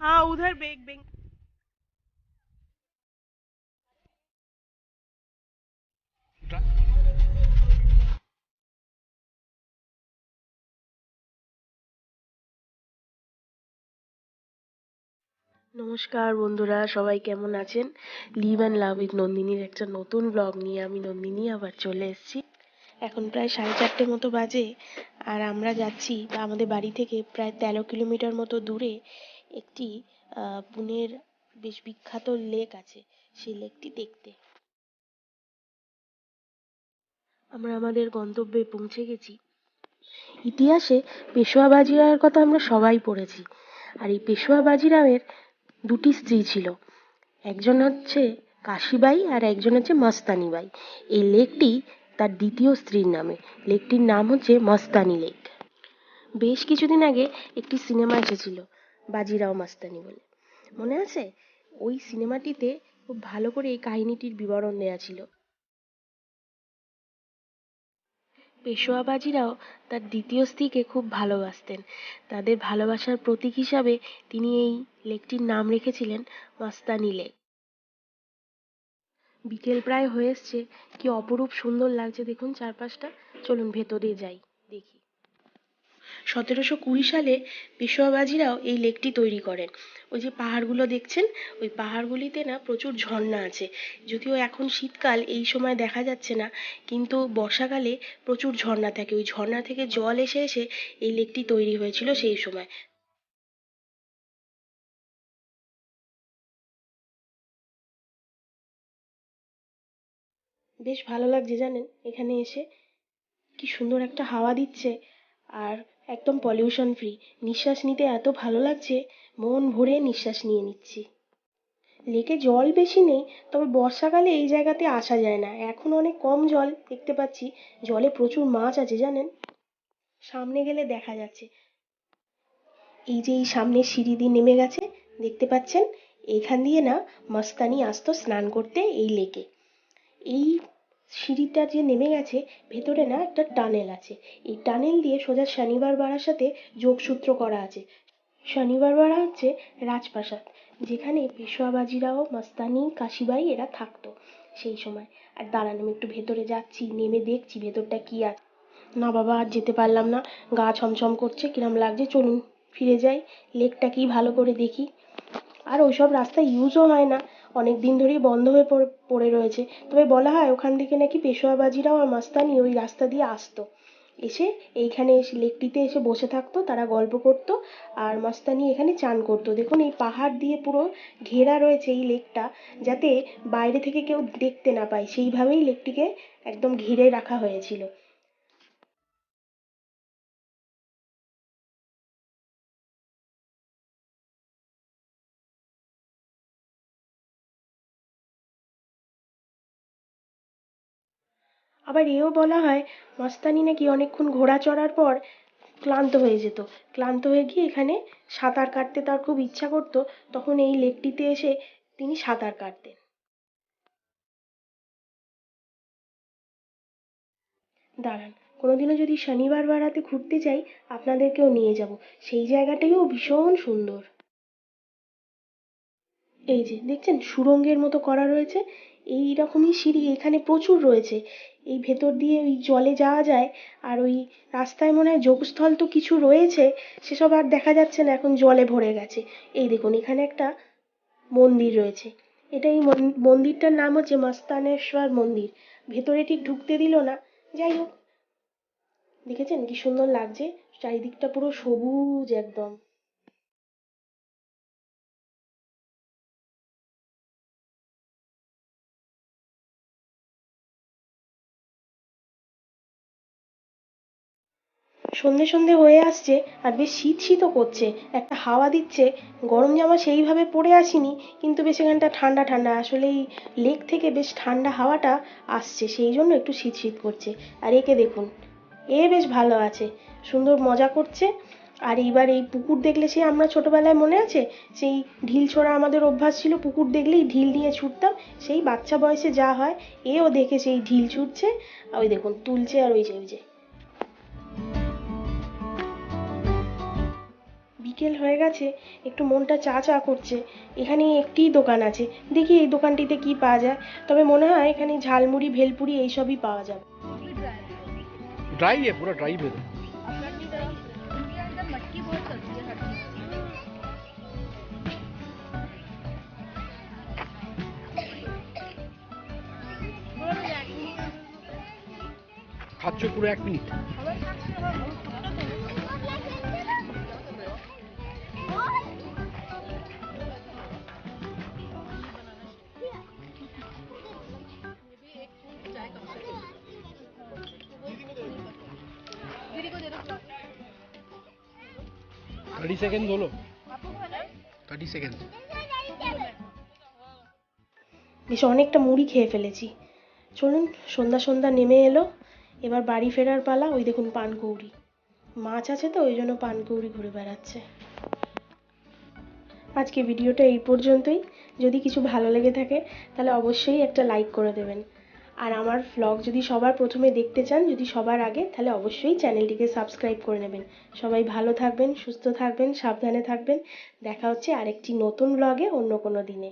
हाँ उधर bag bag. নমস্কার বন্ধুরা, সবাই কেমন আছেন? লিভ অ্যান্ড লাভ উইথ নন্দিনীর একটা নতুন ব্লগ নিয়ে আমি নন্দিনী আবার চলে এসেছি। এখন প্রায় 4:30 মতো বাজে, আর আমরা যাচ্ছি বা আমাদের বাড়ি থেকে প্রায় 13 কিলোমিটার মতো দূরে একটি পুনের বেশ বিখ্যাত লেক আছে, সেই লেকটি দেখতে। আমরা আমাদের গন্তব্যে পৌঁছে গেছি। ইতিহাসে পেশোয়া বাজিরাওয়ের কথা আমরা সবাই পড়েছি, আর এই পেশোয়া বাজিরাওয়ের দুটি স্ত্রী ছিল। একজন হচ্ছে কাশীবাই আর একজন হচ্ছে মস্তানি বাই। এই লেকটি তার দ্বিতীয় স্ত্রীর নামে। লেকটির নাম হচ্ছে মস্তানি লেক। বেশ কিছুদিন আগে একটি সিনেমা এসেছিল বাজিরাও মাস্তানি বলে, মনে আছে? ওই সিনেমাটিতে খুব ভালো করে এই কাহিনীটির বিবরণ দেওয়া ছিল। পেশোয়া বাজিরাও তার দ্বিতীয় স্ত্রীকে খুব ভালোবাসতেন। তাদের ভালোবাসার প্রতীক হিসাবে তিনি এই লেকটির নাম রেখেছিলেন মস্তানি লেক। বিকেল প্রায় হয়ে এসছে, কি অপরূপ সুন্দর লাগছে দেখুন চারপাশটা। চলুন ভেতরে যাই, দেখি। 1720 সালে পেশোয়া বাজিরাও এই লেকটি তৈরি করেন। ওই যে পাহাড়গুলো দেখছেন, ওই পাহাড়গুলিতে না প্রচুর ঝর্ণা আছে। যদিও এখন শীতকাল, এই সময় দেখা যাচ্ছে না, কিন্তু বর্ষাকালে প্রচুর ঝর্ণা থাকে। ওই ঝর্ণা থেকে জল এসে এসে এই লেকটি তৈরি হয়েছিল সেই সময়। বেশ ভালো লাগছে জানেন এখানে এসে। কি সুন্দর একটা হাওয়া দিচ্ছে, আর একদম পলিউশন ফ্রি। নিঃশ্বাস নিতে এত ভালো লাগছে, মন ভরে নিঃশ্বাস নিয়ে নিচ্ছি। লেকে জল বেশি নেই, তবে বর্ষাকালে এই জায়গাতে আসা যায় না। এখন অনেক কম জল দেখতে পাচ্ছি। জলে প্রচুর মাছ আছে জানেন। সামনে গেলে দেখা যাচ্ছে। এই যে এই সামনে সিঁড়ি দিয়ে নেমে গেছে, দেখতে পাচ্ছেন? এইখান দিয়ে না মস্তানি আসতো স্নান করতে এই লেকে। এই সিঁড়িটা যে নেমে গেছে, ভেতরে না একটা টানেল আছে। এই টানেল দিয়ে সোজা শনিবার বাড়ার সাথে যোগসূত্র করা আছে। শনিবার বাড়া হচ্ছে রাজপ্রাসাদ, যেখানে পেশোয়া বাজিরাও, মস্তানি, কাশীবাই এরা থাকতো সেই সময়। আর দাঁড়ান, আমি একটু ভেতরে যাচ্ছি, নেমে দেখছি ভেতরটা কি আছে। না বাবা, আর যেতে পারলাম না, গা ছমছম করছে, কিরম লাগছে। চলুন ফিরে যাই, লেকটা কি ভালো করে দেখি। আর ওইসব রাস্তা ইউজও হয় না, অনেক দিন ধরেই বন্ধ হয়ে পড়ে রয়েছে। তবে বলা হয় ওখান থেকে নাকি পেশোয়া বাজিরাও আর মাস্তানি ওই রাস্তা দিয়ে আসতো, এসে এইখানে এসে লেকটিতে এসে বসে থাকতো, তারা গল্প করতো। আর মাস্তানি এখানে চান করতো। দেখুন এই পাহাড় দিয়ে পুরো ঘেরা রয়েছে এই লেকটা, যাতে বাইরে থেকে কেউ দেখতে না পায়, সেইভাবেই লেকটিকে একদম ঘিরে রাখা হয়েছিল। আবার এও বলা হয় মস্তানি নাকি অনেকক্ষণ ঘোড়া চড়ার পর ক্লান্ত হয়ে যেত। ক্লান্ত হয়ে গিয়ে এখানে সাঁতার কাটতে তার খুব ইচ্ছা করতো, তখন এই লেকটিতে এসে তিনি সাঁতার কাটতেন। দাঁড়ান, কোনোদিনও যদি শনিবার বারাতে ঘুরতে যাই, আপনাদেরকেও নিয়ে যাব। সেই জায়গাটাও ভীষণ সুন্দর। এই যে দেখছেন সুড়ঙ্গের মতো করা রয়েছে, এই রকমই সিঁড়ি এখানে প্রচুর রয়েছে। এই ভেতর দিয়ে ওই জলে যাওয়া যায়। আর ওই রাস্তায় মনে হয় যোগস্থল তো কিছু রয়েছে, সেসব আর দেখা যাচ্ছে না, এখন জলে ভরে গেছে। এই দেখুন এখানে একটা মন্দির রয়েছে। এটা এই মন্দিরটার নাম হচ্ছে মস্তানেশ্বর মন্দির। ভেতরে ঠিক ঢুকতে দিল না। যাই হোক, দেখেছেন কি সুন্দর লাগছে, চারিদিকটা পুরো সবুজ একদম। সন্ধে সন্ধে হয়ে আসছে, আর বেশ শীত শীতও করছে, একটা হাওয়া দিচ্ছে। গরম জামা সেইভাবে পরে আসিনি, কিন্তু বেশ এখানটা ঠান্ডা ঠান্ডা। আসলে এই লেক থেকে বেশ ঠান্ডা হাওয়াটা আসছে, সেই জন্য একটু শীত শীত করছে। আর একে দেখুন, এ বেশ ভালো আছে, সুন্দর মজা করছে। আর এইবার এই পুকুর দেখলে, সে আমরা ছোটবেলায় মনে আছে সেই ঢিল ছোঁড়া আমাদের অভ্যাস ছিল, পুকুর দেখলেই ঢিল নিয়ে ছুটতাম, সেই বাচ্চা বয়সে যা হয়, এও দেখে সেই ঢিল ছুটছে। আর ওই দেখুন তুলছে, আর ওই যে বিকেল হয়ে গেছে, একটু মনটা চা চা করছে। এখানে একটিই দোকান আছে, দেখি এই দোকানটিতে কি পাওয়া যায়। তবে মনে হয় এখানে ঝালমুড়ি ভেলপুরি এইসবই পাওয়া যাবে। ड्राई है, पूरा ड्राई है। अपनी तरफ उनके अंदर मटकी बहुत चलती है हर चीज খাচ্ছ পুরো 1 মিনিট। दीदी को दे दो 30 সেকেন্ড হলো। 30 সেকেন্ড। বেশ অনেকটা মুড়ি খেয়ে ফেলেছি। চলুন, সন্ধ্যা সন্ধ্যা নেমে এলো, এবার বাড়ি ফেরার পালা। ওই দেখুন পানকৌড়ি, মাছ আছে তো ওই জন্য পানকৌড়ি ঘুরে বেড়াচ্ছে। আজকে ভিডিওটা এই পর্যন্তই। যদি কিছু ভালো লেগে থাকে তাহলে অবশ্যই একটা লাইক করে দেবেন। আর আমার ভ্লগ যদি সবার প্রথমে দেখতে চান, যদি সবার আগে, তাহলে অবশ্যই চ্যানেলটিকে সাবস্ক্রাইব করে নেবেন। সবাই ভালো থাকবেন, সুস্থ থাকবেন, সাবধানে থাকবেন। দেখা হচ্ছে আরেকটি নতুন ভ্লগে অন্য কোনো দিনে।